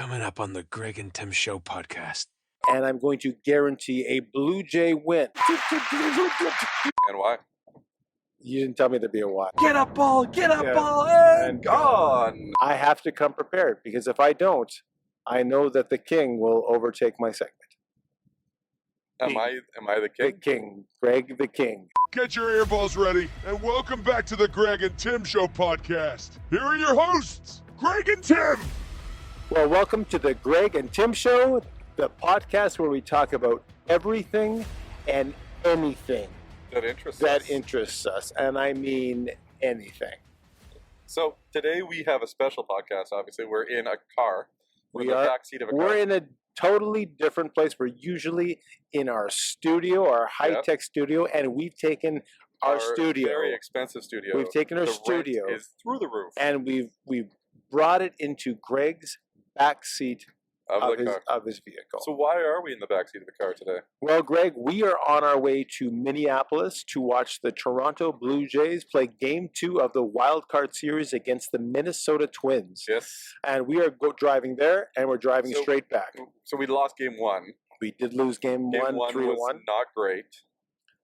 Coming up on the Greg and Tim Show podcast. And I'm going to guarantee a Blue Jay win. And why? You didn't tell me there'd be a why. Get a ball, and gone. I have to come prepared, because if I don't, I know that the king will overtake my segment. Am I the king? The king. Greg the King. Get your earballs ready, and welcome back to the Greg and Tim Show podcast. Here are your hosts, Greg and Tim. Well, welcome to the Greg and Tim Show, the podcast where we talk about everything and anything That interests us. And I mean anything. So today we have a special podcast. Obviously, we're in a car. We're in the backseat of a car. We're in a totally different place. We're usually in our studio, our high-tech studio, and we've taken our studio. Very expensive studio. We've taken our studio. Rent is through the roof. And we've brought it into Greg's backseat of his vehicle. So why are we in the backseat of the car today? Well, Greg, we are on our way to Minneapolis to watch the Toronto Blue Jays play Game 2 of the Wild Card Series against the Minnesota Twins. Yes. And we are driving there, and we're driving straight back. So we lost Game 1. We did lose Game 1, 3-1. Was not great.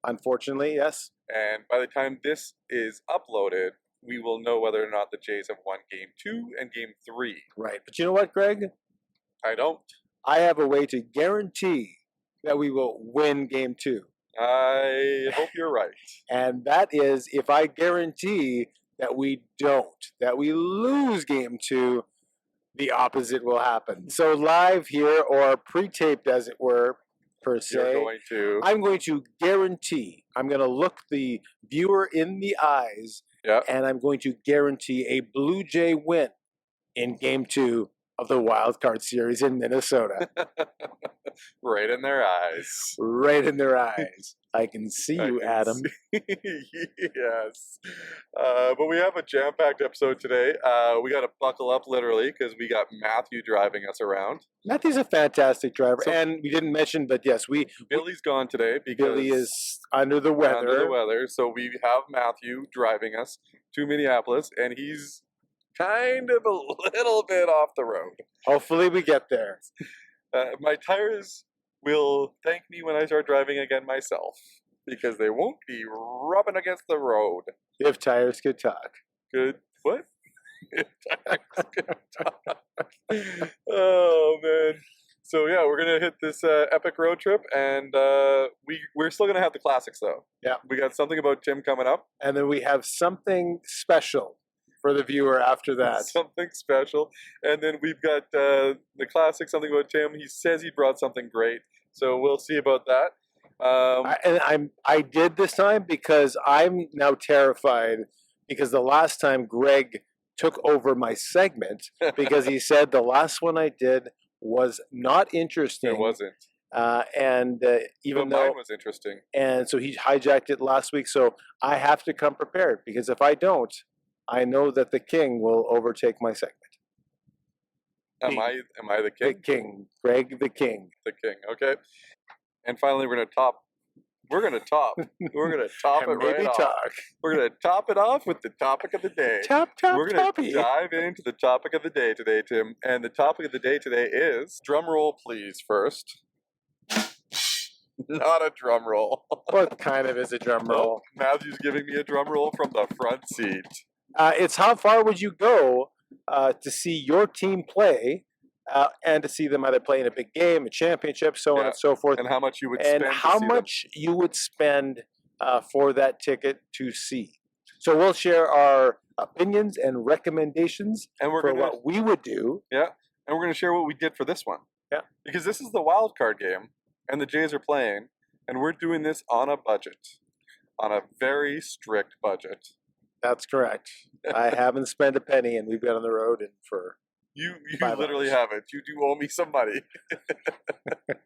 Unfortunately, yes. And by the time this is uploaded, we will know whether or not the Jays have won Game 2 and Game 3. Right. But you know what, Greg? I don't. I have a way to guarantee that we will win Game 2. I hope you're right. And that is if I guarantee that we lose Game 2, the opposite will happen. So live here, or pre-taped as it were, per se, I'm going to guarantee, I'm going to look the viewer in the eyes, and I'm going to guarantee a Blue Jay win in Game 2 of the Wild Card Series in Minnesota. Right in their eyes. Right in their eyes. I can see you, Adam. Yes. But we have a jam-packed episode today. We got to buckle up, literally, because we got Matthew driving us around. Matthew's a fantastic driver. And we didn't mention, but yes, Billy's gone today because Billy is under the weather. So we have Matthew driving us to Minneapolis, and he's kind of a little bit off the road. Hopefully we get there. My tires will thank me when I start driving again myself, because they won't be rubbing against the road. If tires could talk. Good. What? If tires could talk. Oh, man. So, yeah, we're going to hit this epic road trip, and we're still going to have the classics, though. Yeah. We got something about Tim coming up. And then we have something special for the viewer after that. Something special. And then we've got the classic, something about Tim. He says he brought something great. So we'll see about that. I did this time because I'm now terrified, because the last time Greg took over my segment, because he said the last one I did was not interesting. It wasn't. Even though mine was interesting. And so he hijacked it last week. So I have to come prepared, because if I don't, I know that the king will overtake my segment. Am I the king? The king. Greg the King. The king, okay. And finally, we're going to top it right off. We're going to top it off with the topic of the day. We're going to dive into the topic of the day today, Tim. And the topic of the day today is, drum roll please first. Not a drum roll. What kind of is a drum roll? Matthew's giving me a drum roll from the front seat. It's how far would you go to see your team play, and to see them either play in a big game, a championship, so on and so forth. And how much you would spend. And how much you would spend for that ticket to see. So we'll share our opinions and recommendations for what we would do. Yeah, and we're going to share what we did for this one. Yeah. Because this is the wild card game, and the Jays are playing, and we're doing this on a budget. On a very strict budget. That's correct. I haven't spent a penny, and we've been on the road for You literally haven't. You do owe me some money.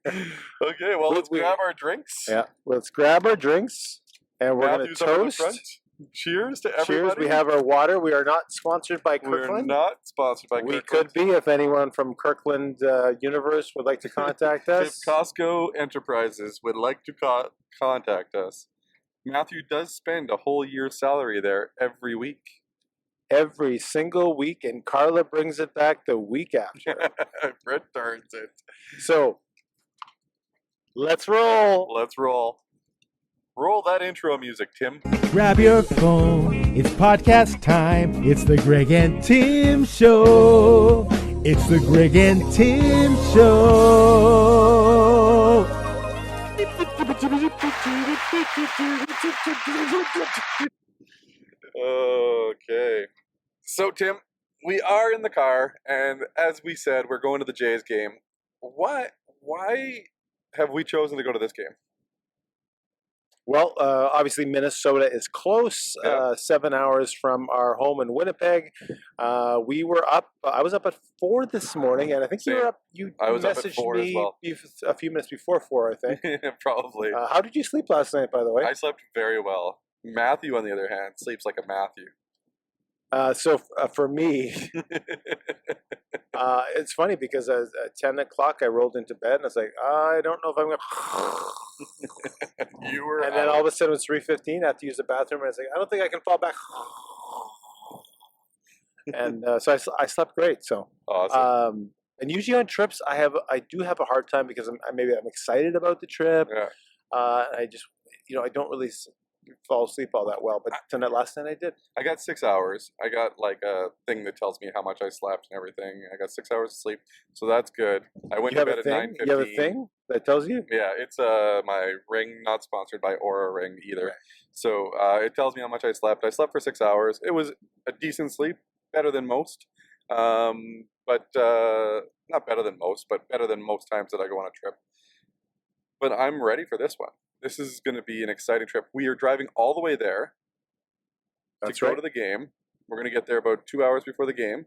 Okay, well, let's grab our drinks. Yeah, let's grab our drinks, and we're going to toast. Cheers to everybody. Cheers. We have our water. We are not sponsored by Kirkland. We're not sponsored by Kirkland. We could be if anyone from Kirkland Universe would like to contact us. If Costco Enterprises would like to contact us. Matthew does spend a whole year's salary there every week. every single week, and Carla brings it back the week after. Returns it. So, let's roll. Let's roll. Roll that intro music, Tim. Grab your phone, it's podcast time. It's the Greg and Tim Show. It's the Greg and Tim Show. Okay. So, Tim, we are in the car, and as we said, we're going to the Jays game. Why have we chosen to go to this game? Well, obviously Minnesota is close, Yeah. 7 hours from our home in Winnipeg. We were up. I was up at 4 this morning, and I think you Same. were up. You I was up at messaged 4 as me well. a few minutes before 4, I think. Probably. How did you sleep last night, by the way? I slept very well. Matthew, on the other hand, sleeps like a Matthew. For me, it's funny because at 10 o'clock I rolled into bed and I was like, I don't know if I'm going to. You were And then out. all of a sudden it was 3:15. I have to use the bathroom and I was like, I don't think I can fall back. And so I slept great. So, Awesome. and usually on trips I do have a hard time because maybe I'm excited about the trip. Yeah. I just, I don't really fall asleep all that well. But last night I did. I got 6 hours. I got like a thing that tells me how much I slept and everything. I got 6 hours of sleep, so that's good. I went You to have bed a at thing? 9:15. You have a thing that tells you? Yeah, it's my ring, not sponsored by Aura Ring either. Right. So it tells me how much I slept. I slept for 6 hours. It was a decent sleep, better than most. But not better than most, but better than most times that I go on a trip. But I'm ready for this one. This is going to be an exciting trip. We are driving all the way there That's to go right. to the game. We're going to get there about 2 hours before the game.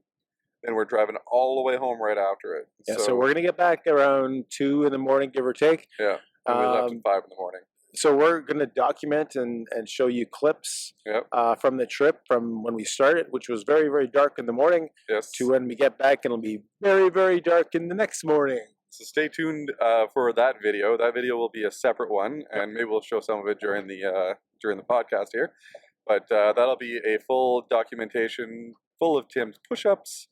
Then we're driving all the way home right after it. Yeah, so we're going to get back around 2 in the morning, give or take. Yeah, and we left at 5 Um, in the morning. So we're going to document and show you clips Yep. from the trip from when we started, which was very, very dark in the morning, Yes. to when we get back and it'll be very, very dark in the next morning. So stay tuned for that video. That video will be a separate one, and maybe we'll show some of it during the podcast here. But that'll be a full documentation full of Tim's push-ups.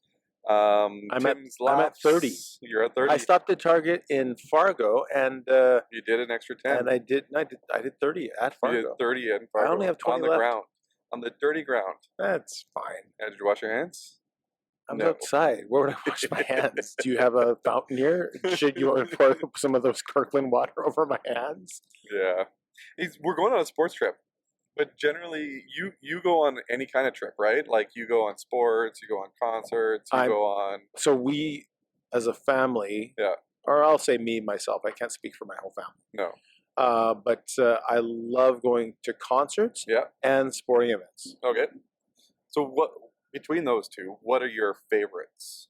I'm at Tim's 30. You're at 30. I stopped at Target in Fargo and You did an extra 10. I did 30 at You did Fargo. 30 in Fargo. only have 20 on the left. ground, on the dirty ground. That's fine. Did you wash your hands? I'm No. outside. Where would I wash my hands? Do you have a fountain here? Should you want to pour some of those Kirkland water over my hands? Yeah. We're going on a sports trip. But generally, you go on any kind of trip, right? Like you go on sports, you go on concerts, you go on. So we, as a family, Yeah. or I'll say me, myself, I can't speak for my whole family. No. But I love going to concerts Yeah. and sporting events. Okay. So what between those two, what are your favorites?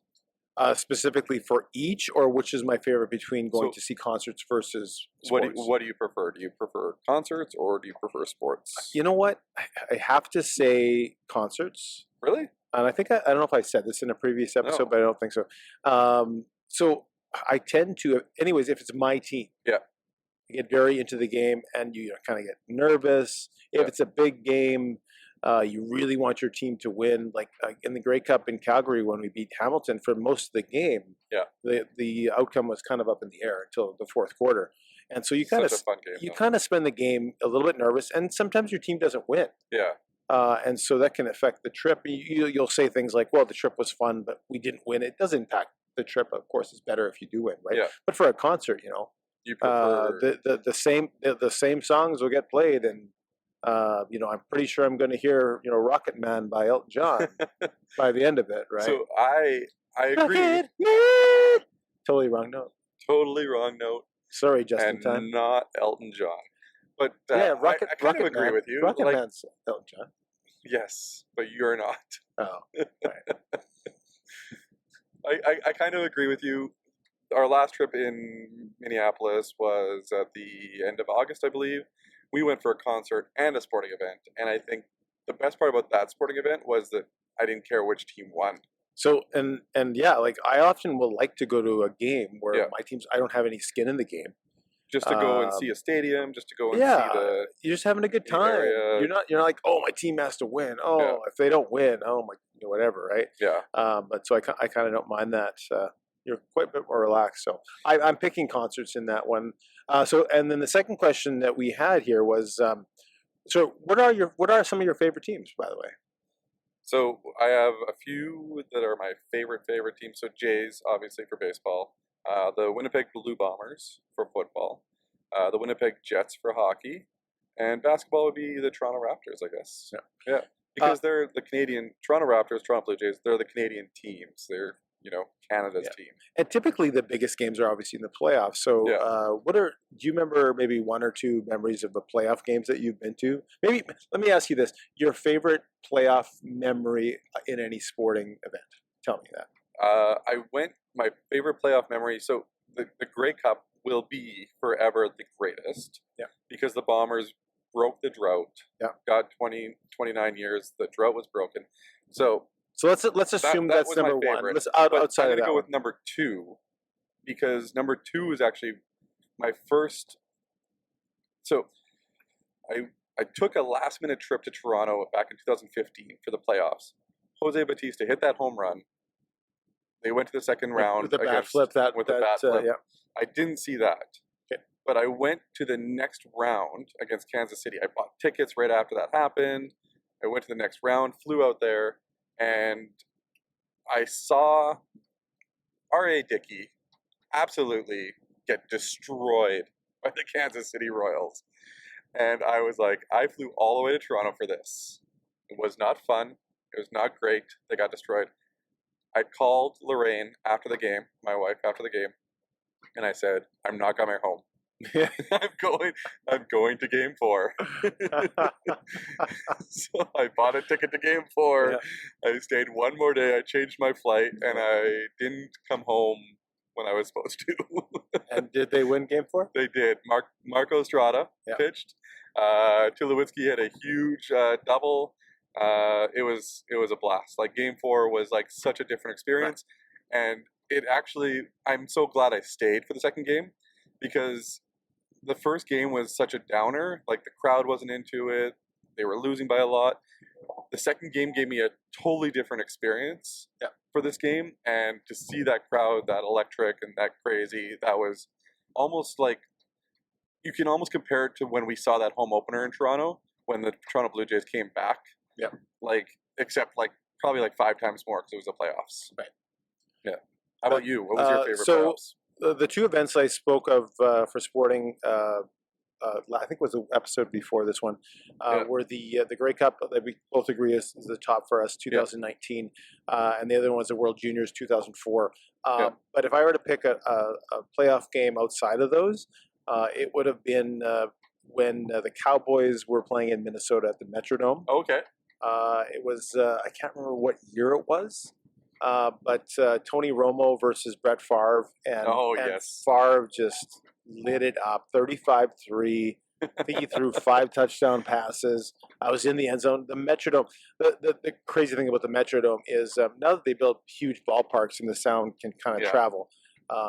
Specifically for each, or which is my favorite between going So- to see concerts versus What sports? do you prefer? Do you prefer concerts or do you prefer sports? You know what? I have to say concerts. Really? And I think I don't know if I said this in a previous episode, No. but I don't think so. So I tend to, anyways, if it's my team, Yeah. you get very into the game and you kind of get nervous. If Yeah. it's a big game, you really want your team to win. Like in the Grey Cup in Calgary when we beat Hamilton for most of the game, Yeah. the outcome was kind of up in the air until the fourth quarter. And so you kind Such of a fun game. you though. kind of spend the game a little bit nervous, and sometimes your team doesn't win. Yeah. And so that can affect the trip. You'll say things like, well, the trip was fun, but we didn't win. It does impact the trip. Of course, it's better if you do win, right? Yeah. But for a concert, You prefer. the same songs will get played, and I'm pretty sure I'm going to hear Rocket Man by Elton John by the end of it, right? So I agree. Rocket Man! Totally wrong note. Totally wrong note. Sorry, just in And time. not Elton John. But Yeah, Rocket. I kind Rocket of agree Man, with you. Rocket like, Man's Elton John. yes, but you're not. Oh, right. I kind of agree with you. Our last trip in Minneapolis was at the end of August, I believe. We went for a concert and a sporting event, and I think the best part about that sporting event was that I didn't care which team won. So and yeah, like I often will like to go to a game where Yeah. I don't have any skin in the game. just to go and see a stadium, just to go and Yeah, see the you're just having a good the time. area. You're not like, oh, my team has to win. Oh, Yeah. if they don't win, oh my, whatever, right? yeah. But so I kind of don't mind that. You're quite a bit more relaxed. So I'm picking concerts in that one. And then the second question that we had here was, so what are some of your favorite teams, by the way? So I have a few that are my favorite teams. So Jays, obviously for baseball, the Winnipeg Blue Bombers for football, the Winnipeg Jets for hockey, and basketball would be the Toronto Raptors, I guess. Yeah. Because they're the Canadian Toronto Raptors, Toronto Blue Jays. They're the Canadian teams. They're Canada's team. And typically the biggest games are obviously in the playoffs. So do you remember maybe one or two memories of the playoff games that you've been to? Maybe let me ask you this: your favorite playoff memory in any sporting event? Tell me that. My favorite playoff memory. So the Grey Cup will be forever the greatest. Yeah. Because the Bombers broke the drought. Yeah. Got 29 years. The drought was broken. So let's assume that that's was my number one. favorite. Let's But outside I'm of gonna that go one. with number two, because number two is actually my first. So I took a last minute trip to Toronto back in 2015 for the playoffs. Jose Bautista hit that home run. They went to the second round with the bat against- flip. with the bat flip. Yeah. I didn't see that. Okay. But I went to the next round against Kansas City. I bought tickets right after that happened. I went to the next round, flew out there, and I saw R.A. Dickey absolutely get destroyed by the Kansas City Royals. And I was like, I flew all the way to Toronto for this. It was not fun. It was not great. They got destroyed. I called Lorraine after the game, my wife after the game, and I said, I'm not coming home. I'm going to game 4. So I bought a ticket to game 4. Yeah. I stayed one more day. I changed my flight, and I didn't come home when I was supposed to. And did they win game 4? They did. Marco Estrada pitched. Tulowitzki had a huge double. It was a blast. Like game 4 was like such a different experience, and it actually, I'm so glad I stayed for the second game, because the first game was such a downer. Like the crowd wasn't into it. They were losing by a lot. The second game gave me a totally different experience for this game, and to see that crowd, that electric and that crazy, that was almost like, you can almost compare it to when we saw that home opener in Toronto, when the Toronto Blue Jays came back. Yeah. Like, except like probably like 5 times more, because it was the playoffs. Right. Yeah. How about you? What was your favorite playoffs? The two events I spoke of for sporting, I think was the episode before this one, were the Grey Cup that we both agree is the top for us, 2019, and the other one was the World Juniors 2004. But if I were to pick a playoff game outside of those, it would have been when the Cowboys were playing in Minnesota at the Metrodome. Okay. It was, I can't remember what year it was, but Tony Romo versus Brett Favre, and Favre just lit it up, 35-3. I think he threw 5 touchdown passes. I was in the end zone. The Metrodome, the crazy thing about the Metrodome is now that they built huge ballparks and the sound can kind of travel,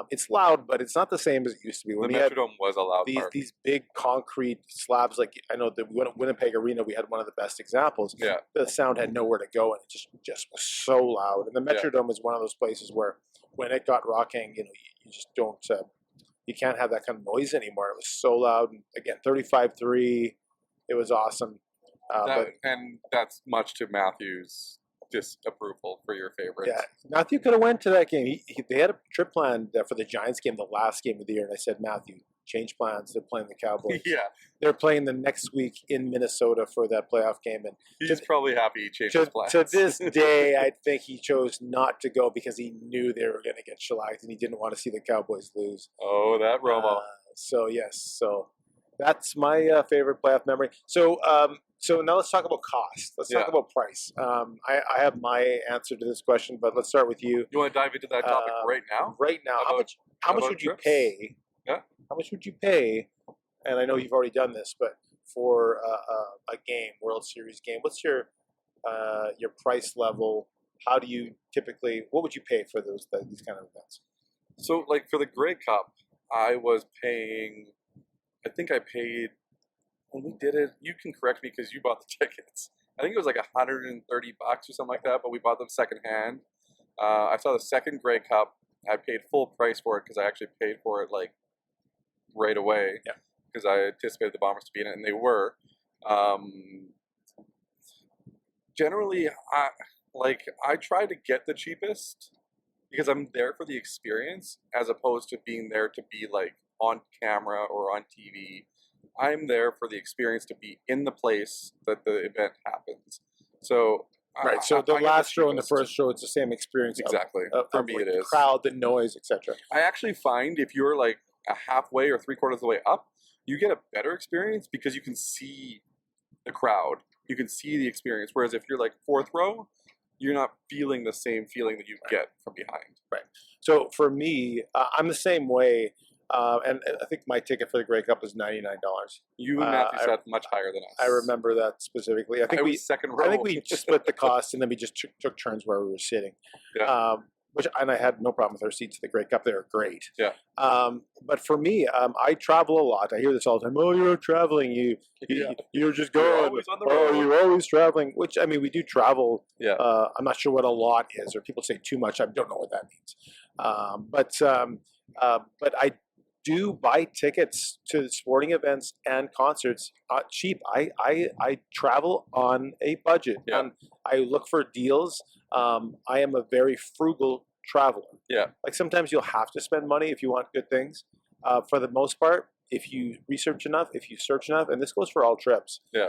it's loud, but it's not the same as it used to be. When the Metrodome was a loud park. These big concrete slabs, like I know the Winnipeg Arena, we had one of the best examples. Yeah. The sound had nowhere to go, and it just was so loud. And the Metrodome is one of those places where when it got rocking, you just don't, you can't have that kind of noise anymore. It was so loud. And again, 35-3, it was awesome. And that's much to Matthew's disapproval for your favorites. Yeah, Matthew could have went to that game. They had a trip planned for the Giants game, the last game of the year, and I said, Matthew, change plans. They're playing the Cowboys. Yeah. They're playing the next week in Minnesota for that playoff game. And he's probably happy he changed his plans. To this day, I think he chose not to go because he knew they were going to get shellacked and he didn't want to see the Cowboys lose. Oh, that Romo. So that's my favorite playoff memory. So now let's talk about cost. Let's talk about price. I have my answer to this question, but let's start with you. You want to dive into that topic right now? Right now, how much would you pay? Yeah. How much would you pay? And I know you've already done this, but for a game, World Series game, what's your price level? How do you typically? What would you pay for these kind of events? So, like for the Grey Cup, I was paying I think I paid, when we did it, you can correct me because you bought the tickets. I think it was like $130 or something like that, but we bought them secondhand. I saw the second Grey Cup. I paid full price for it because I actually paid for it like right away. Yeah. Because I anticipated the Bombers to be in it, and they were. Generally, I try to get the cheapest because I'm there for the experience as opposed to being there to be like on camera or on TV. I'm there for the experience to be in the place that the event happens. So Right. So the I get last show and the cheapest. first show, it's the same experience. Exactly. Of, For of me, like it the is. crowd, the noise, etc. I actually find if you're like a halfway or 3/4 of the way up, you get a better experience because you can see the crowd. You can see the experience. Whereas if you're like 4th row, you're not feeling the same feeling that you get from behind. So for me, I'm the same way. And I think my ticket for the Grey Cup was $99. You and Matthew I- sat much higher than us. I remember that specifically. I think I was we second row. I think we split the cost, and then we just took turns where we were sitting. Yeah. And I had no problem with our seats at the Grey Cup. They were great. Yeah. But for me, I travel a lot. I hear this all the time. Oh, you're traveling. You're just You're going. always on the Oh, road." you're always traveling. Which I mean, we do travel. Yeah. I'm not sure what a lot is, or people say too much. I don't know what that means. But I do buy tickets to sporting events and concerts cheap. I travel on a budget, Yeah. and I look for deals. I am a very frugal traveler. Yeah. Like sometimes you'll have to spend money if you want good things. For the most part, if you research enough, if you search enough, and this goes for all trips, Yeah.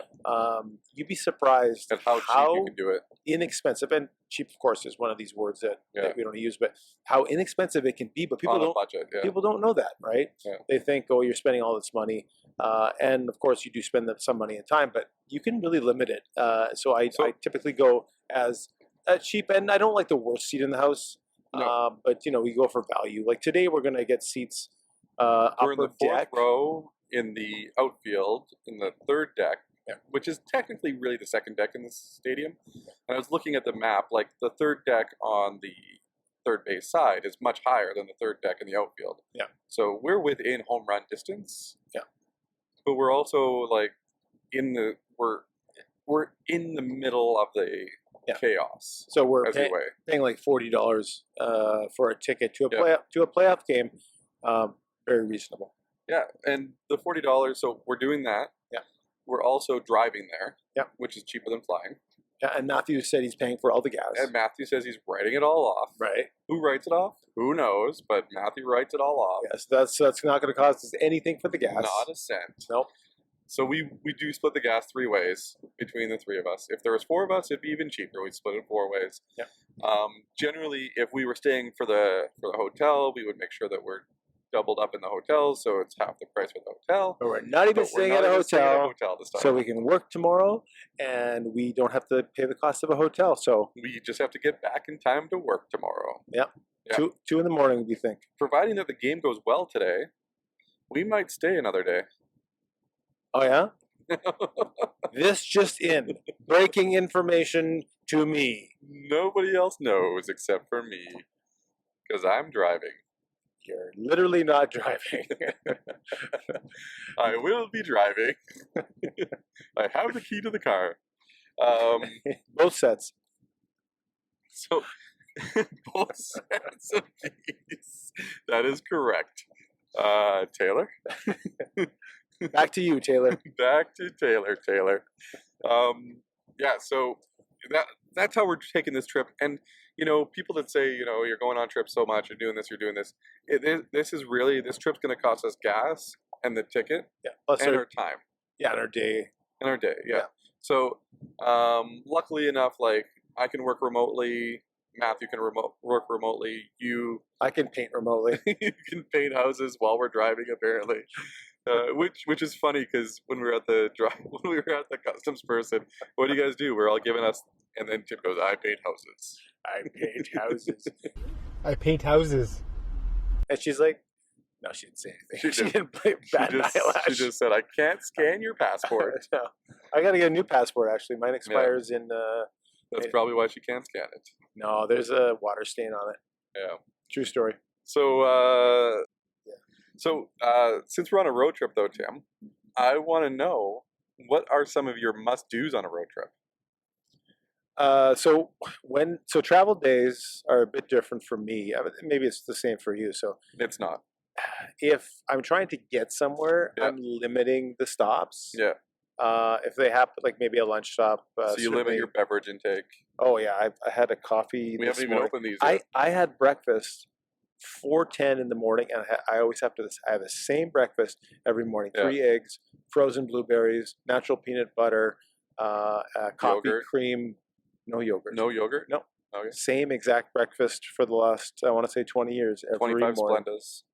you'd be surprised And how cheap you can do it. inexpensive, and cheap, of course, is one of these words that Yeah. we don't use, but how inexpensive it can be. But people On a don't budget. Yeah. people don't know that, right? Yeah. They think, oh, you're spending all this money, and of course you do spend some money and time, but you can really limit it. So I typically go as cheap, and I don't like the worst seat in the house. No. But we go for value. Like today, we're gonna get seats We're in upper the 4th deck. row in the outfield in the 3rd deck, Yeah. which is technically really the 2nd deck in the stadium. And I was looking at the map, like the 3rd deck on the third base side is much higher than the 3rd deck in the outfield. Yeah. So we're within home run distance. Yeah. But we're also like we're in the middle of the Yeah. chaos, So we're as you way. paying like $40 for a ticket to a Yeah. playoff game. Very reasonable. Yeah, and the $40. So we're doing that. Yeah. We're also driving there. Yeah. Which is cheaper than flying. Yeah, and Matthew said he's paying for all the gas. And Matthew says he's writing it all off. Right. Who writes it off? Who knows? But Matthew writes it all off. Yes, that's not going to cost us anything for the gas. Not a cent. Nope. So we do split the gas 3 ways between the 3 of us. If there was 4 of us, it'd be even cheaper. We'd split it 4 ways. Yeah. Generally, if we were staying for the hotel, we would make sure that we're doubled up in the hotel, so it's half the price for the hotel. But we're not even But we're staying not at a even staying hotel, hotel this time. so we can work tomorrow, and we don't have to pay the cost of a hotel. So We just have to get back in time to work tomorrow. Yeah. two in the morning, what do you think? Providing that the game goes well today, we might stay another day. Oh yeah, this just in, breaking information to me. Nobody else knows except for me, because I'm driving. You're literally not driving. I will be driving. I have the key to the car. Both sets. So, both sets of keys. That is correct. Taylor? Back to you, Taylor. Back to Taylor. Yeah, so that's how we're taking this trip. And, people that say, you're going on trips so much, you're doing this. This trip's going to cost us gas and the ticket Yeah. Plus and our, our time. yeah, and our day. In our day, yeah. Yeah. So, luckily enough, like, I can work remotely. Matthew can work remotely. You I can paint remotely. you can paint houses while we're driving, apparently. Which is funny because when we were at the customs person, what do you guys do? We're all giving us, and then Tim goes, "I paint houses." I paint houses. I paint houses. And she's like, no, she didn't say anything. She didn't play bad eyelash. She just said, "I can't scan your passport." No. I got to get a new passport, actually. Mine expires in... That's probably why she can't scan it. No, there's a water stain on it. Yeah. True story. So So, since we're on a road trip, though, Tim, I want to know what are some of your must-dos on a road trip? So travel days are a bit different for me. Maybe it's the same for you. So It's not. if I'm trying to get somewhere, Yeah. I'm limiting the stops. Yeah. If they happen, like maybe a lunch stop. So you limit certainly- your beverage intake. Oh yeah, I had a coffee. We this haven't even morning. opened these yet. I had breakfast 4:10 in the morning, and I always have to. I have the same breakfast every morning: Yeah. 3 eggs, frozen blueberries, natural peanut butter, coffee Yogurt? cream, no yogurt. No yogurt? No. Okay. Same exact breakfast for the last, I want to say 20 years. Every 25 morning. Splendas.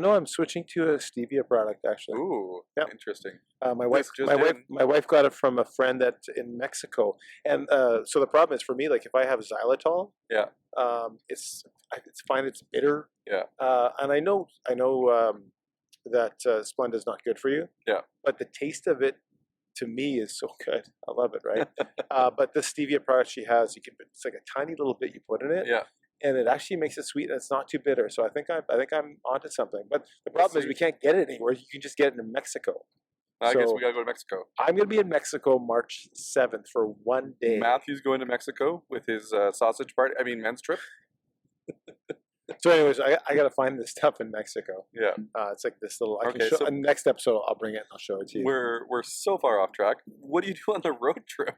No, I'm switching to a stevia product actually. Ooh, Yep. interesting. My wife, just in. my wife got it from a friend that's in Mexico, and so the problem is for me, like if I have xylitol, Yeah. it's fine. It's bitter. Yeah. And I know that Splenda is not good for you. Yeah. But the taste of it, to me, is so good. I love it. Right. But the stevia product she has, it's like a tiny little bit you put in it. Yeah. And it actually makes it sweet, and it's not too bitter. So I think I'm onto something. But the problem is we can't get it anywhere. You can just get it in Mexico. I guess So- we gotta go to Mexico. I'm going to be in Mexico March 7th for 1 day. Matthew's going to Mexico with his sausage party. I mean, men's trip. So, anyways, I got to find this stuff in Mexico. Yeah. It's like this little. I can Okay, show, so- next episode, I'll bring it and I'll show it to you. We're so far off track. What do you do on the road trip?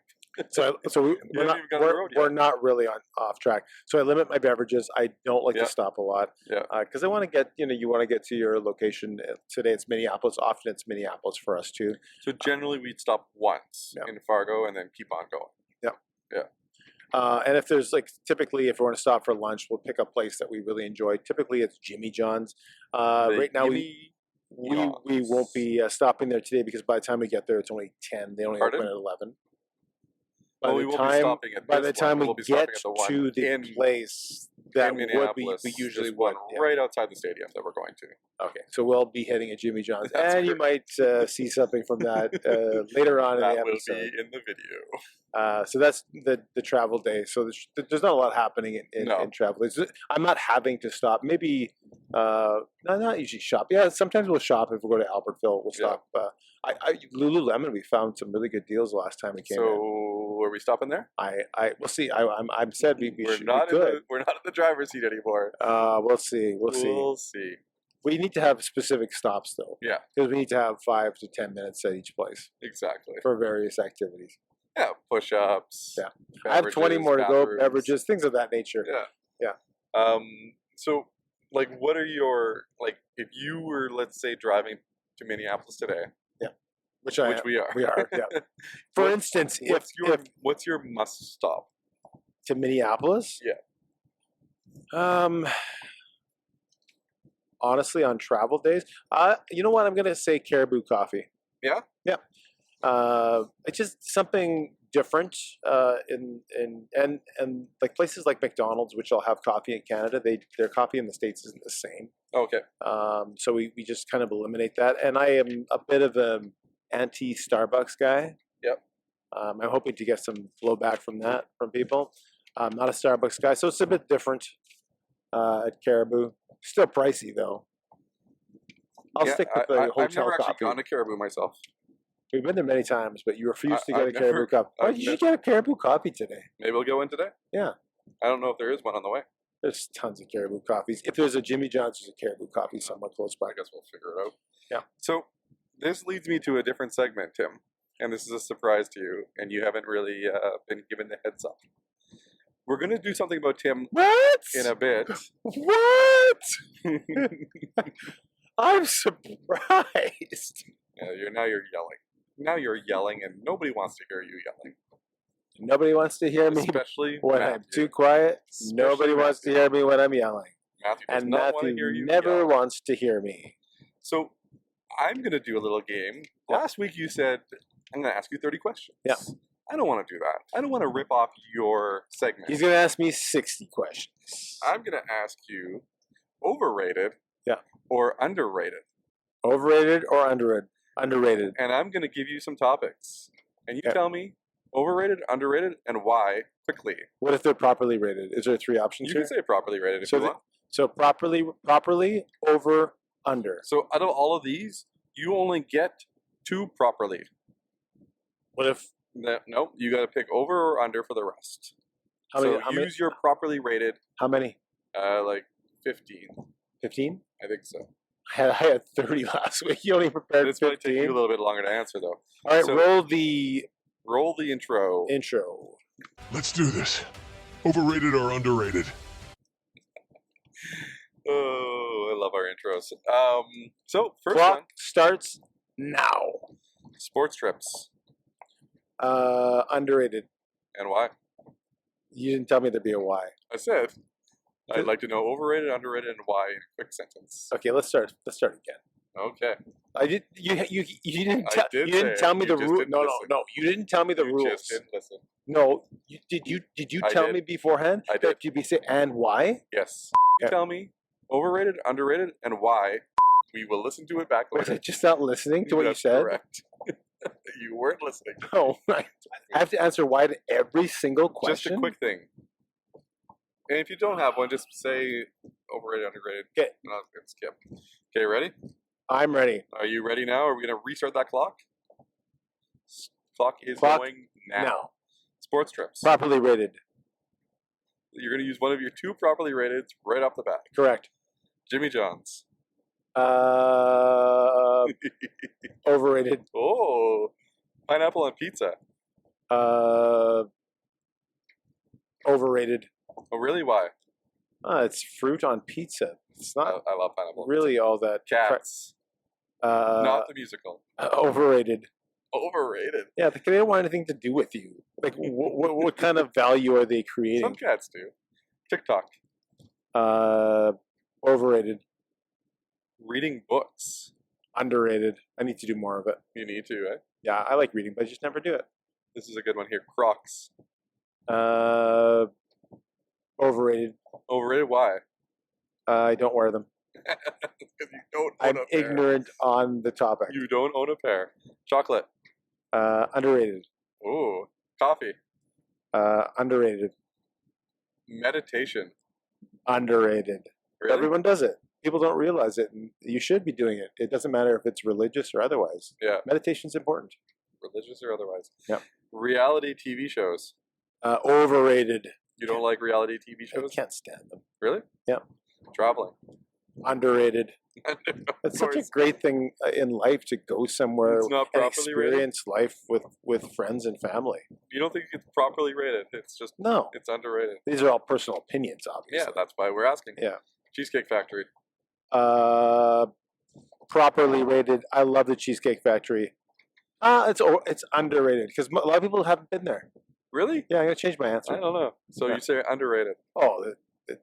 So we're haven't not even got on the road yet. we're not really off track. So I limit my beverages. I don't like Yeah. to stop a lot. Yeah. Because I want to get you want to get to your location. Today it's Minneapolis. Often it's Minneapolis for us too. So generally, we'd stop once Yeah. in Fargo and then keep on going. And if there's typically if we want to stop for lunch, we'll pick a place that we really enjoy. Typically it's Jimmy John's. Right now we won't be stopping there today because by the time we get there it's only 10. They only Pardon? open at 11. Well, we won't be stopping at by this the time one, we we'll be get stopping at the one to the in- place that in would be, Minneapolis, we usually there's one would. Yeah. right outside the stadium that we're going to. Okay, so we'll be hitting a Jimmy John's, That's and you might see something from that later on in That the will episode. be in the video. So that's the travel day. So there's not a lot happening in No. travel. I'm not having to stop. Maybe not usually shop. Yeah, sometimes we'll shop if we go to Albertville. We'll Yeah. stop. Lululemon, we found some really good deals last time we came in. So are we stopping there? We'll see. I'm said we We're should, not we in could. the, we're not in the driver's seat anymore. We'll see. We'll see. We'll see. We need to have specific stops though. Yeah. Because we need to have 5 to 10 minutes at each place Exactly. for various activities. Yeah, push-ups. Yeah. I have 20 beverages, more to go. bathrooms. Beverages, things of that nature. Yeah. So, what are your if you were, let's say, driving to Minneapolis today, Which we are. We are. Yeah. For What- instance, what's your must stop? to Minneapolis. Yeah. Honestly, on travel days, you know what? I'm gonna say Caribou Coffee. Yeah? Yeah. It's just something different. And like places like McDonald's, which I'll have coffee in Canada, their coffee in the States isn't the same. Okay. So we just kind of eliminate that. And I am a bit of an anti-Starbucks guy. Yep. I'm hoping to get some blowback from people. I'm not a Starbucks guy, so it's a bit different at Caribou. Still pricey though. I'll stick with the I've hotel never actually coffee. gone to Caribou myself. We've been there many times, but you refuse to get I've a Caribou never- coffee. Why I've did you get a Caribou coffee today? Maybe we'll go in today. Yeah. I don't know if there is one on the way. There's tons of Caribou coffees. If there's a Jimmy John's, there's a Caribou coffee somewhere close by. I guess we'll figure it out. Yeah. So this leads me to a different segment, Tim, and this is a surprise to you, and you haven't really been given the heads up. We're going to do something about Tim What? in a bit. What? I'm surprised. Now you're yelling. Now you're yelling, and nobody wants to hear you yelling. Nobody wants to hear me Especially when I'm Matthew. too quiet. Especially Nobody wants to Matthew. hear me when I'm yelling. Matthew does And not want to Matthew hear you never yell. wants to hear me. So I'm going to do a little game. Yeah. Last week you said, I'm going to ask you 30 questions. Yeah. I don't want to do that. I don't want to rip off your segment. He's going to ask me 60 questions. I'm going to ask you overrated Yeah. or underrated. Overrated or underrated? Underrated. And I'm going to give you some topics. And you Yeah. tell me overrated, underrated, and why quickly. What if they're properly rated? Is there 3 options You here? can say properly rated if So you the- want. So properly, over, Under. So out of all of these, you only get 2 properly. What if? No, you got to pick over or under for the rest. How So many? use your properly rated, How many? like 15. 15? I think so. I had 30 last week. You only prepared This might take 15. you a little bit longer to answer, though. All right, So- roll the Roll the intro. intro. Let's do this. Overrated or underrated? Oh, I love our intros. So first Clock one, starts now. sports trips, Underrated. and why? You didn't tell me there'd be a why. I said I'd like to know overrated, underrated, and why in a quick sentence. Okay, let's start. Let's start again. Okay. I did. You didn't. I Tell, did you didn't say tell it. me You the just rule. didn't No, listen. no. You didn't tell me the You rules. just didn't listen. No. Did you I tell did. me beforehand I did. that you'd be say and why? Yes. Yeah. Tell me overrated, underrated, and why. We will listen to it back Was later. I just not listening to what you That's said? Correct. You weren't listening. No. I have to answer why to every single question. Just a quick thing. And if you don't have one, just say overrated, underrated. Okay. No, I'm gonna skip. Okay, ready? I'm ready. Are you ready now? Are we going to restart that clock? Clock is Clock going now. Now, Sports trips. properly rated. You're going to use one of your 2 properly rated right off the bat. Correct. Jimmy John's. Overrated. Oh, pineapple on pizza. Overrated. Oh, really? Why? It's fruit on pizza. It's I, not I love pineapple. really all that. Cats. Uh, Not the musical. overrated. Overrated. Yeah, they don't want anything to do with you. Like, what kind of value are they Some creating? cats do. TikTok. Overrated. Reading books. Underrated. I need to do more of it. You need to, eh? Yeah, I like reading, but I just never do it. This is a good one here. Crocs. Overrated. Overrated. Why? I don't wear them. Because you don't own I'm a pair. ignorant on the topic. You don't own a pair. Chocolate. Underrated. Ooh. Coffee. Underrated. Meditation. Underrated. Really? Everyone does it. People don't realize it, and you should be doing it. It doesn't matter if it's religious or otherwise. Yeah. Meditation's important. Religious or otherwise. Yep. Reality TV shows. Overrated. You don't like reality TV I shows? can't stand them. Really? Yep. Traveling. Underrated. Of It's such a course. great thing in life to go somewhere It's not and properly rated. experience life with friends and family. You don't think it's properly rated. It's just, No, it's underrated. these are all personal opinions, Yeah, obviously. that's why we're asking. Yeah. Cheesecake Factory. Properly rated. I love the Cheesecake Factory. It's underrated because a lot of people haven't been there. Really? Yeah, I'm gonna change my answer. I don't know. So Yeah. you say underrated. Oh,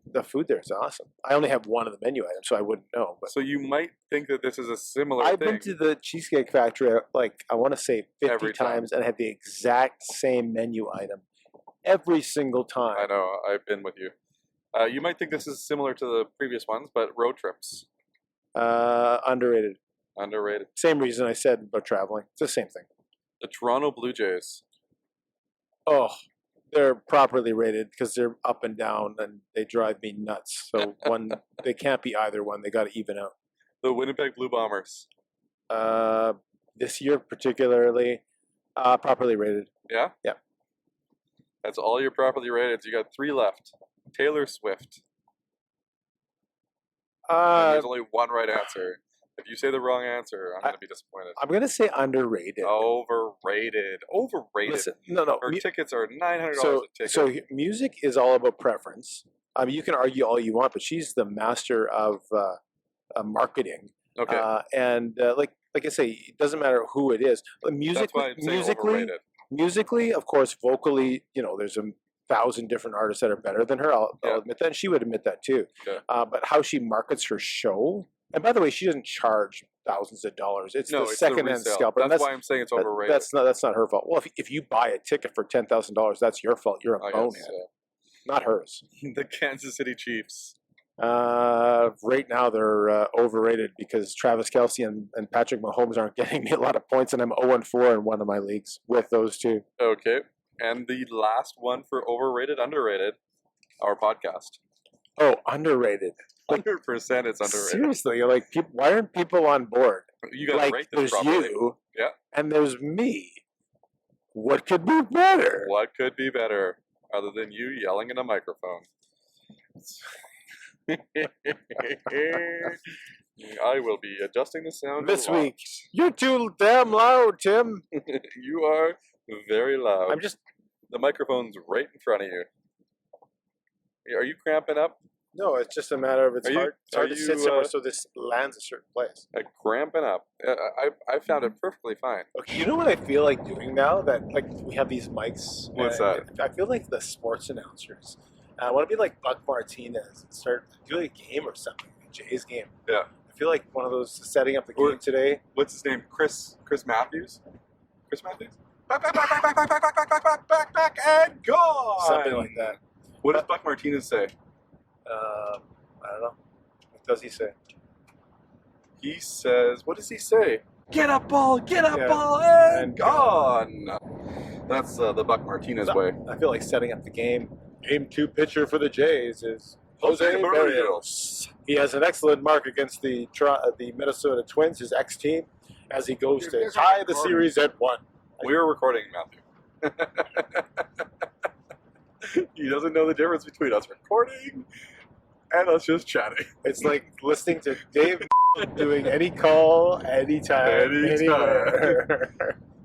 the food there is awesome. I only have one of the menu items, so I wouldn't know. But So you might think that this is a similar I've thing. been to the Cheesecake Factory like I want to say 50 Every time. times and had the exact same menu item every single time. I know. I've been with you. You might think this is similar to the previous ones, but road trips. Underrated. Underrated. Same reason I said about traveling. It's the same thing. The Toronto Blue Jays. Oh, they're properly rated because they're up and down and they drive me nuts. So they can't be either one. They got to even out. The Winnipeg Blue Bombers. This year particularly, properly rated. Yeah? Yeah. That's all your properly rated. You got 3 left. Taylor Swift. And there's only one right answer. If you say the wrong answer, I'm going to be disappointed. I'm gonna say underrated. Overrated. Overrated. Listen, no. Her tickets are $900 So, a ticket. so music is all about preference. I mean, you can argue all you want, but she's the master of marketing. okay. Like I say, it doesn't matter who it is. But That's why I'm saying overrated. musically, of course, vocally, there's 1,000 different artists that are better than her. I'll Yeah. admit that. And she would admit that too. Okay. But how she markets her show, and by the way, she doesn't charge thousands of dollars. It's No, the it's the second-hand resale. scalper. and That's why I'm saying it's overrated. That's not her fault. Well, if you buy a ticket for $10,000, that's your fault. You're a I bonehead, guess, not hers. the Kansas City Chiefs. Right now they're overrated because Travis Kelce and Patrick Mahomes aren't getting me a lot of points, and I'm 0-4 in one of my leagues with those two. Okay. And the last one for overrated, underrated, our podcast. Oh, underrated. 100% it's underrated. Seriously, you're like, why aren't people on board? You gotta Like, rate this there's properly. you, Yeah. and there's me. What could be better? What could be better other than you yelling in a microphone? I will be adjusting the sound This a lot. week, you're too damn loud, Tim. You are very loud. I'm just The microphone's right in front of you. Are you cramping up? no. It's just a matter of it's Are you- hard. It's hard are to sit you, somewhere so this lands a certain place. Cramping up. I found it perfectly fine. Okay, you know what I feel like doing now that like we have these mics. What's that? I feel like the sports announcers. I want to be like Buck Martinez and start doing a game or something, a Jays game. Yeah. I feel like one of those setting up the Or- game today. What's his name? Chris Matthews? Chris Matthews? Back, and gone! Something like that. What does Buck Martinez say? I don't know. What does he say? He says, what does he say? Get a ball, Yeah. and gone! That's the Buck Martinez way. I feel like setting up the game. Game 2 pitcher for the Jays is Jose Barrios. He has an excellent mark against the Minnesota Twins, his ex-team, as he goes to tie the series at 1. We are recording, Matthew. He doesn't know the difference between us recording and us just chatting. It's like listening to Dave doing any call, anytime, anywhere.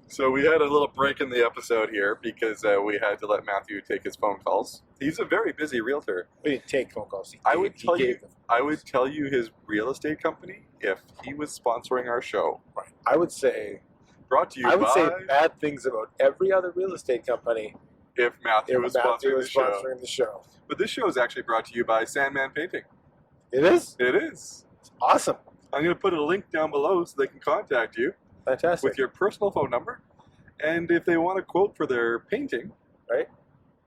So we had a little break in the episode here because we had to let Matthew take his phone calls. He's a very busy realtor. We didn't take phone calls. I would tell you, gave them. I would tell you his real estate company if he was sponsoring our show. Right. I would say Brought to you say by bad things about every other real estate company if Matthew if was Matthew sponsoring was the show. sponsoring the show. But this show is actually brought to you by Sandman Painting. It is It is. awesome, I'm going to put a link down below so they can contact you fantastic. with your personal phone number. And if they want a quote for their painting, Right.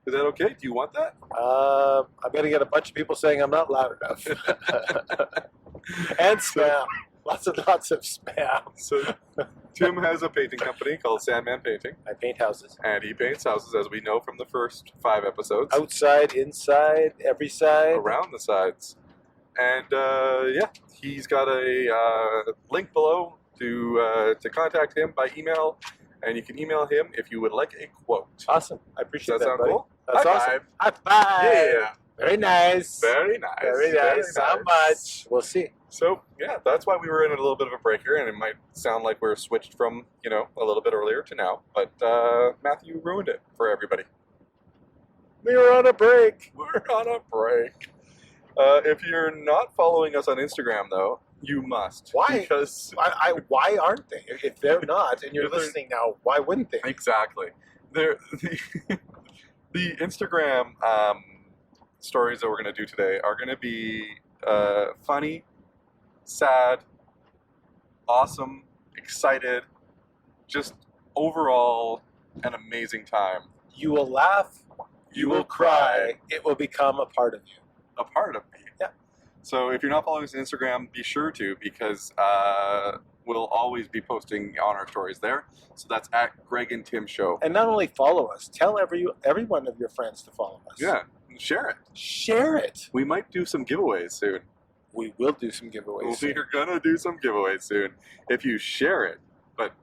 Is that okay? Do you want that? I'm gonna get a bunch of people saying I'm not loud enough, and spam. Lots of spam. So Tim has a painting company called Sandman Painting, I paint houses, and he paints houses, as we know from the first 5 episodes, outside, inside, every side. around the sides. And yeah, he's got a link below to contact him by email, and you can email him if you would like a quote. Awesome. I Does appreciate that sound buddy. cool? That's High awesome. five. High five. Yeah. Very nice. Very nice. Very nice. How much? We'll see. So, yeah, that's why we were in a little bit of a break here, and it might sound like we're switched from, a little bit earlier to now, but Matthew ruined it for everybody. We were on a break. We're on a break. If you're not following us on Instagram, though, you must. Why? Because Why aren't they? If they're not, and you're They're- listening now, why wouldn't they? exactly. The Instagram stories that we're going to do today are going to be funny, sad, awesome, excited, just overall an amazing time. You will laugh. You will cry. It will become a part of you. A part of me. Yeah. So if you're not following us on Instagram, be sure to, because we'll always be posting on our stories there. So that's at Greg and Tim Show. And not only follow us, tell every one of your friends to follow us. Yeah, share it. Share it. We might do some giveaways soon. We will do some giveaways. We're gonna do some giveaways soon if you share it. But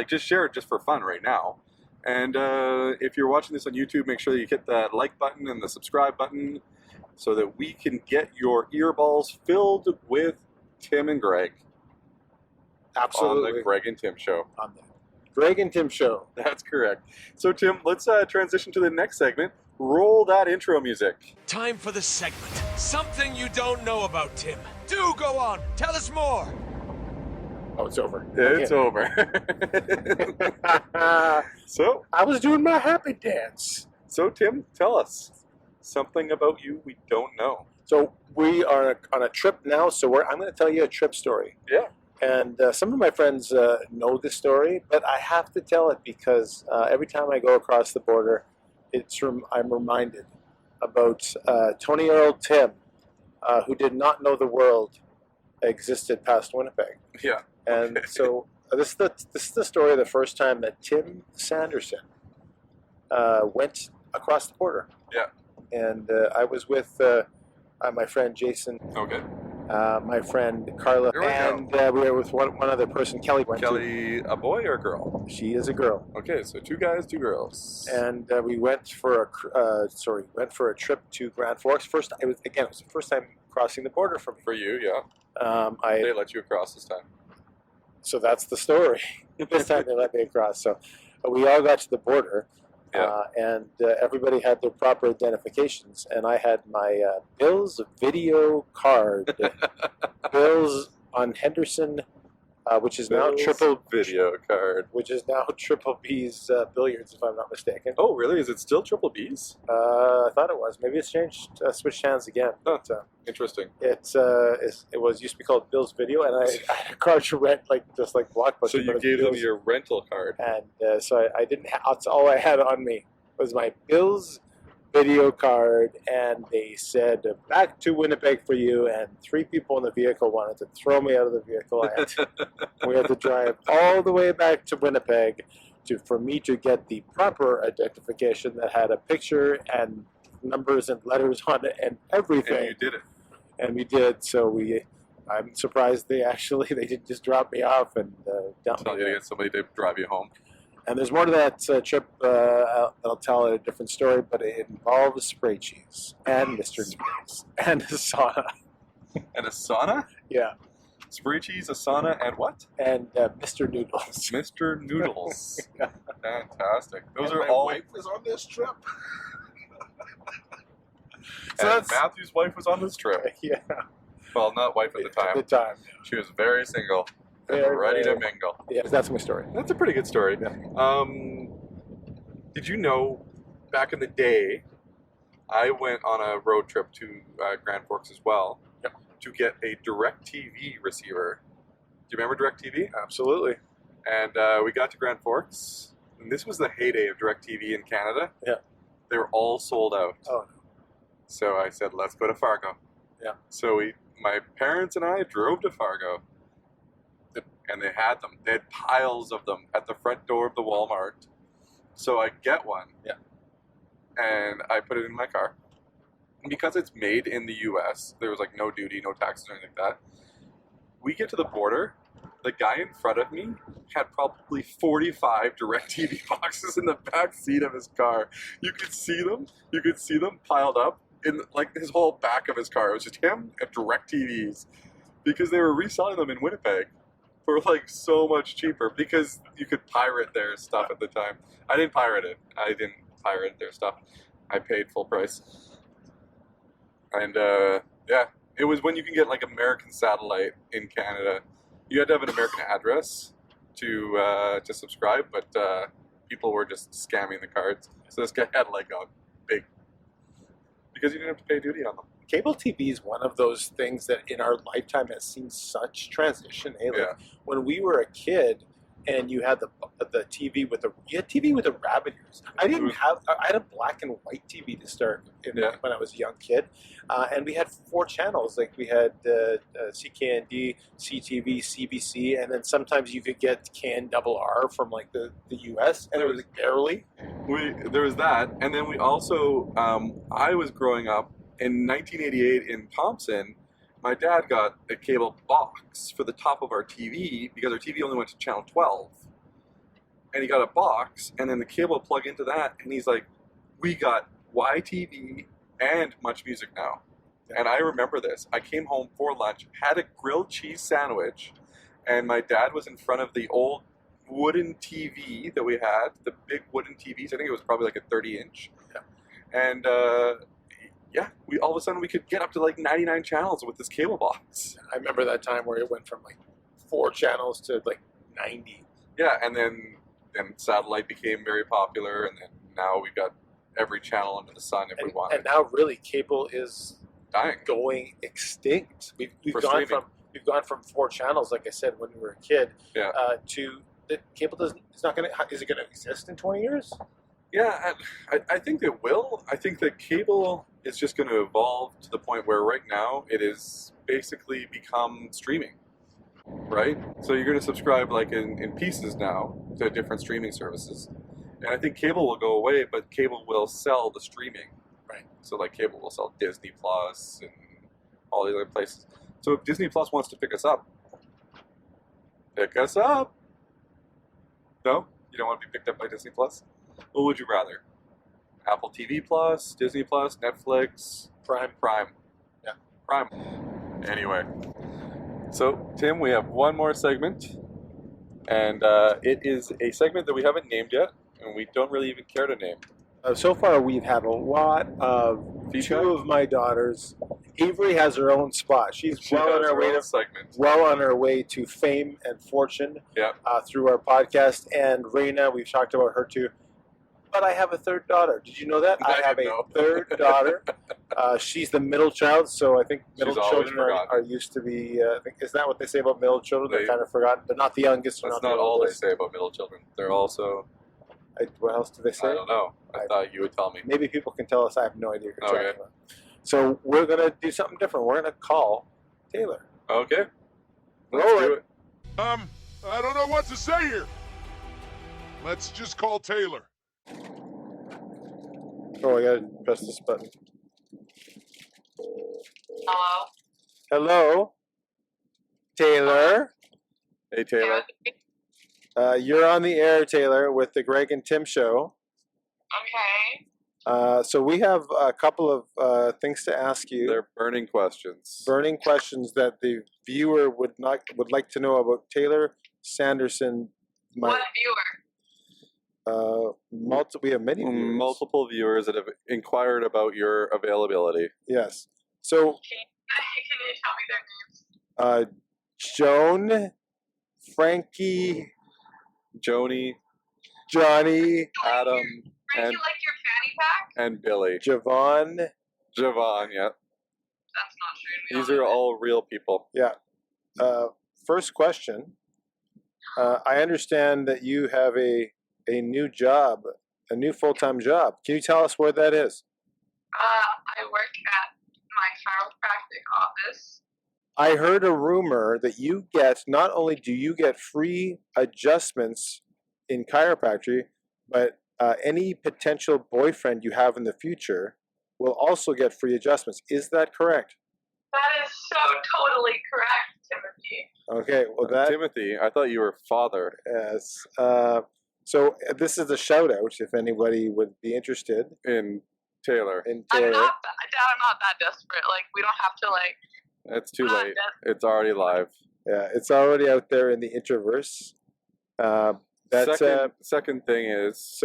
just share it just for fun right now. And if you're watching this on YouTube, make sure that you hit that like button and the subscribe button so that we can get your earballs filled with Tim and Greg Absolutely. on the Greg and Tim Show. On the Greg and Tim Show. That's correct. So Tim, let's transition to the next segment. Roll that intro music. Time for the segment. Something you don't know about Tim. Do go on. Tell us more. Oh, it's over. It's over. So I was doing my happy dance. So, Tim, tell us something about you we don't know. So we are on a trip now. So I'm going to tell you a trip story. Yeah. And some of my friends know this story, but I have to tell it because every time I go across the border, I'm reminded about 20-year-old Tim, who did not know the world existed past Winnipeg. Yeah. And Okay. so this is the story of the first time that Tim Sanderson went across the border. Yeah. And I was with my friend Jason Okay. my friend Carla, There we and we were with one other person, Kelly. Kelly, a boy or a girl? She is a girl. Okay, so 2 guys, 2 girls. And we went for a trip to Grand Forks. It was the first time crossing the border for me. For you, yeah. They let you across this time. So that's the story. This time they let me across. So we all got to the border, and everybody had their proper identifications. And I had my Bills video card, Bills on Henderson, which is now Triple video card, which is now Triple B's Billiards, if I'm not mistaken. Oh, really? Is it still Triple B's? I thought it was. Maybe it's changed, switched hands again. But, Interesting. it used to be called Bill's Video, and I had a card to rent, just like Blockbuster. So you gave them your rental card, and so I didn't. That's all I had on me was my Bill's video card, and they said back to Winnipeg for you. And 3 people in the vehicle wanted to throw me out of the vehicle. We had to drive all the way back to Winnipeg for me to get the proper identification that had a picture and numbers and letters on it and everything. And you did it. And we did. So I'm surprised they didn't just drop me off and dump Tell me. you to get somebody to drive you home. And there's more to that trip. I'll tell a different story, but it involves spray cheese and Mr. Noodles and a sauna. And a sauna? Yeah. Spray cheese, a sauna, and what? And Mr. Noodles. Mr. Noodles. Yeah. Fantastic. Those And are my all. wife was on this trip. So And that's- Matthew's wife was on this trip. Yeah. Well, not wife at the At the time. time. She was very single and Very, ready to very- mingle. Yeah, that's my story. That's a pretty good story. Yeah. Did you know, back in the day, I went on a road trip to Grand Forks as well to get a DirecTV receiver. Do you remember DirecTV? Absolutely. And we got to Grand Forks, and this was the heyday of DirecTV in Canada. Yeah. They were all sold out. Oh, no. So I said, let's go to Fargo. Yeah. So my parents and I drove to Fargo, and they had them. They had piles of them at the front door of the Walmart. So I get one. Yeah. And I put it in my car. And because it's made in the U.S., there was no duty, no taxes or anything like that. We get to the border. The guy in front of me had probably 45 DirecTV boxes in the back seat of his car. You could see them. You could see them piled up in his whole back of his car. It was just him and DirecTVs, because they were reselling them in Winnipeg for so much cheaper, because you could pirate their stuff at the time. I didn't pirate it. I didn't pirate their stuff. I paid full price. And it was when you can get American satellite in Canada. You had to have an American address to subscribe, but people were just scamming the cards. So this guy had a big, because you didn't have to pay duty on them. Cable TV is one of those things that in our lifetime has seen such transition. When we were a kid, and you had the TV with the rabbit ears. I had a black and white TV to start when I was a young kid, and we had 4 channels. We had CKND, CTV, CBC, and then sometimes you could get KNRR from the US, and it was barely. There was that, and then we also I was growing up in 1988 in Thompson. My dad got a cable box for the top of our TV, because our TV only went to channel 12. And he got a box, and then the cable plug into that, and he's like, we got YTV and Much Music Now. And I remember this. I came home for lunch, had a grilled cheese sandwich, and my dad was in front of the old wooden TV that we had, the big wooden TVs. I think it was probably a 30-inch. Yeah. And we all of a sudden we could get up to 99 channels with this cable box. I remember that time where it went from 4 channels to 90. Yeah, and then satellite became very popular, and then now we got every channel under the sun if we want. And now really cable is dying, going extinct. We've streaming. gone from 4 channels, like I said, when we were a kid, Yeah. To the cable is it going to exist in 20 years? Yeah, I think it will. I think that cable is just going to evolve to the point where right now it is basically become streaming, right? So you're going to subscribe in pieces now to different streaming services. And I think cable will go away, but cable will sell the streaming, right? So cable will sell Disney Plus and all these other places. So if Disney Plus wants to pick us up. No? You don't want to be picked up by Disney Plus? What would you rather? Apple TV Plus, Disney Plus, Netflix, Prime. Yeah. Prime. Anyway. So, Tim, we have one more segment. And it is a segment that we haven't named yet. And we don't really even care to name. So far, we've had a lot of Feedback? 2 of my daughters. Avery has her own spot. She's well on her way to fame and fortune through our podcast. And Raina, we've talked about her too. But I have a 3rd daughter. Did you know that? I have a 3rd daughter. She's the middle child, so I think middle children are used to be. Isn't that what they say about middle children? They're kind of forgotten. They're not the youngest. That's not all they say about middle children. They're also. What else do they say? I don't know. I thought you would tell me. Maybe people can tell us. I have no idea what you're talking about. So we're going to do something different. We're going to call Taylor. Okay. Let's do it. I don't know what to say here. Let's just call Taylor. Oh, I got to press this button. Hello? Hello? Taylor? Hey, Taylor. You're on the air, Taylor, with the Greg and Tim show. Okay. So we have a couple of things to ask you. They're burning questions. Burning questions that the viewer would like to know about Taylor Sanderson. What viewer? We have many viewers. Multiple viewers that have inquired about your availability. Yes. So. Can you tell me their names? Joan, Frankie, Joni, Johnny, Adam, Frankie, like your fanny pack? and Billy. Javon. Javon, yeah. That's not true. These are all real people. Yeah. First question. I understand that you have a new job, a new full-time job. Can you tell us where that is? I work at my chiropractic office. I heard a rumor that you get, not only do you get free adjustments in chiropractic, but any potential boyfriend you have in the future will also get free adjustments. Is that correct? That is so totally correct, Timothy. Okay, well that... Timothy, I thought you were father. Yes. So this is a shout out if anybody would be interested in Taylor. Dad, I'm not that desperate. Like, we don't have to, like... It's too late. It's already live. Yeah, it's already out there in the Introverse. Second thing is,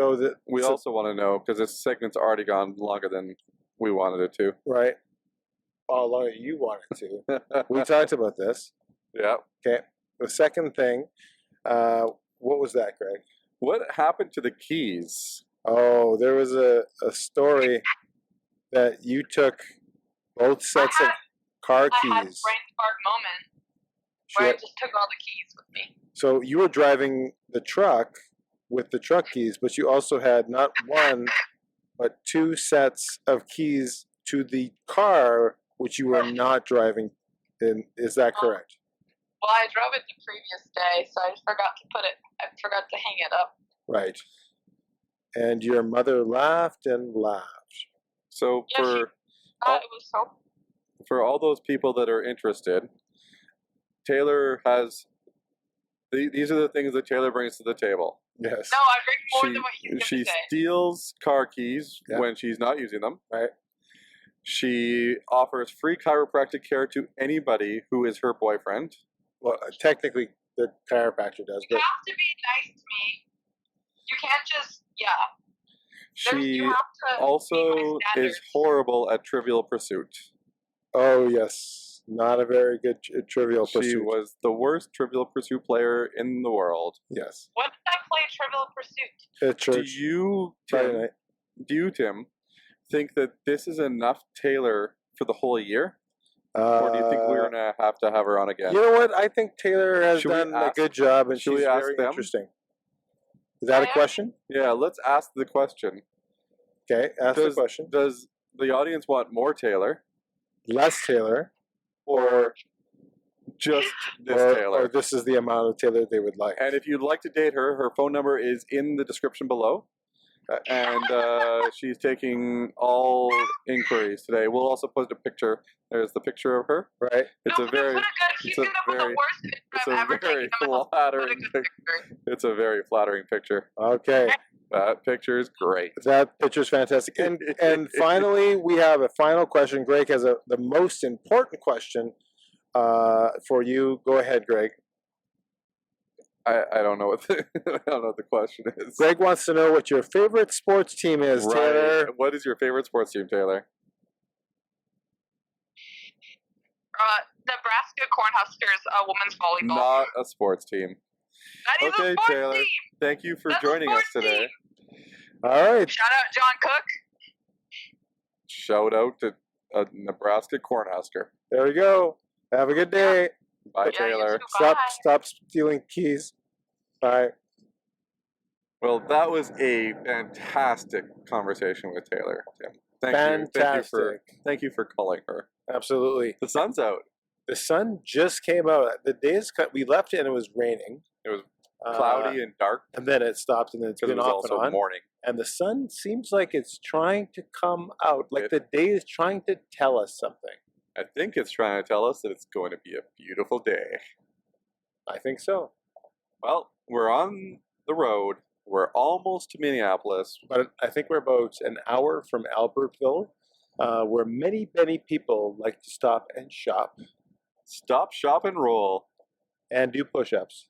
we also want to know, because this segment's already gone longer than we wanted it to. Right. How long you wanted to. We talked about this. Yeah. Okay. The second thing, what was that, Greg? What happened to the keys? Oh, there was a story that you took both sets of car keys. I had a brain fart moment where I just took all the keys with me. So you were driving the truck with the truck keys, but you also had not one, but 2 sets of keys to the car, which you were not driving in. Is that correct? Well, I drove it the previous day, so I forgot to hang it up. Right. And your mother laughed and laughed. So it was so... For all those people that are interested, Taylor has... These are the things that Taylor brings to the table. Yes. No, I bring more than what he's going to say. She steals car keys when she's not using them. Right. She offers free chiropractic care to anybody who is her boyfriend. Well, technically, the chiropractor does. You have to be nice to me. You can't just, She also is horrible at Trivial Pursuit. Oh, yes. Not a very good Trivial Pursuit. She was the worst Trivial Pursuit player in the world. Yes. When did I play Trivial Pursuit? At church. Do you, Tim, think that this is enough Taylor for the whole year? Or do you think we're going to have her on again? You know what? I think Taylor has done a good job, and she's very interesting. Is that a question? Yeah, let's ask the question. Okay, ask the question. Does the audience want more Taylor? Less Taylor? Or just this Taylor? Or this is the amount of Taylor they would like. And if you'd like to date her, her phone number is in the description below. and she's taking all inquiries today. We'll also post a picture. There's the picture of her. Right. It's a very, He's gonna put the worst picture it's I've a ever very taken. flattering picture. It's a very flattering picture. Okay. That picture is great. That picture's fantastic. And finally, we have a final question. Greg has the most important question for you. Go ahead, Greg. I don't know what I don't know what the question is. Greg wants to know what your favorite sports team is, Right. Taylor. What is your favorite sports team, Taylor? Nebraska Cornhuskers women's volleyball. Not a sports team. That is Okay, a sports Taylor. team. Thank you for That's a joining us sports today. team. All right. Shout out John Cook. Shout out to a Nebraska Cornhusker. There we go. Have a good day. Bye, Yeah, Taylor. you too. Stop stealing keys. Bye. Well, that was a fantastic conversation with Taylor, Tim. Fantastic. Thank you for calling her. Absolutely. The sun's out. The sun just came out. The days we left and it was raining. It was cloudy and dark and then it stopped, and then it's because it been was off and also on. morning. And the sun seems like it's trying to come out. Like the day is trying to tell us something. I think it's trying to tell us that it's going to be a beautiful day. I think so. Well, we're on the road. We're almost to Minneapolis. But I think we're about an hour from Albertville, where many, many people like to stop and shop. Stop, shop, and roll. And do push-ups.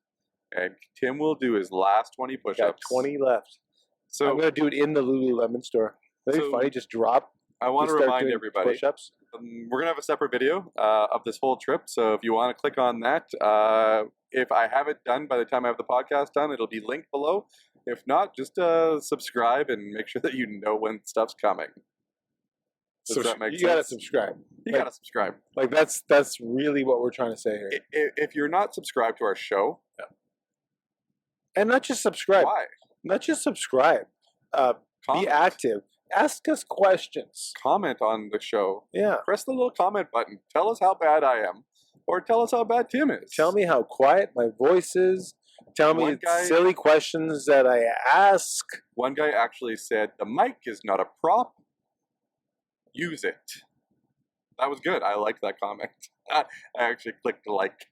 And Tim will do his last 20 Got push-ups. 20 left. So I'm going to do it in the Lululemon store. That'd be funny. Just drop. I want to start remind doing everybody, push-ups. we're going to have a separate video of this whole trip. So if you want to click on that, if I have it done by the time I have the podcast done, it'll be linked below. If not, just subscribe and make sure that you know when stuff's coming. Does that make sense? You got to subscribe. You got to subscribe. Like that's really what we're trying to say here. If you're not subscribed to our show, And not just subscribe. why? Not just subscribe. Be Comment. active. Ask us questions. Comment on the show. Yeah. Press the little comment button. Tell us how bad I am. Or tell us how bad Tim is. Tell me how quiet my voice is. Tell me One guy- silly questions that I ask. One guy actually said, the mic is not a prop. Use it. That was good. I liked that comment. I actually clicked like.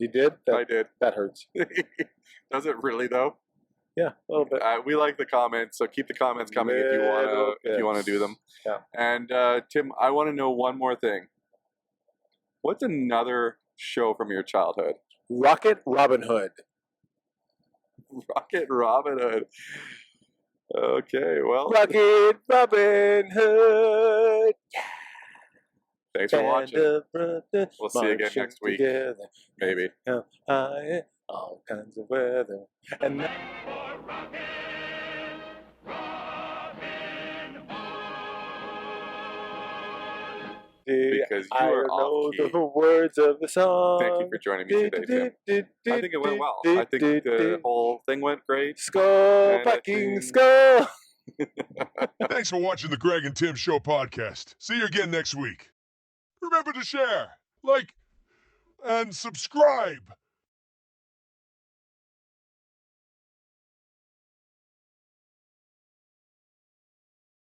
You did? I did. That hurts. Does it really though? Yeah, a little bit. We like the comments, so keep the comments coming if you wanna do them. Yeah. And Tim, I want to know one more thing. What's another show from your childhood? Rocket Robin Hood. Rocket Robin Hood. Okay, well, Rocket Robin Hood. thanks for watching. We'll see you again next week. Maybe. All kinds of weather. And Because you I are know off key. the words of the song. Thank you for joining me today, Tim. I think it went well. I think the whole thing went great. Skull, And I fucking think- skull. Thanks for watching the Greg and Tim Show podcast. See you again next week. Remember to share, like, and subscribe.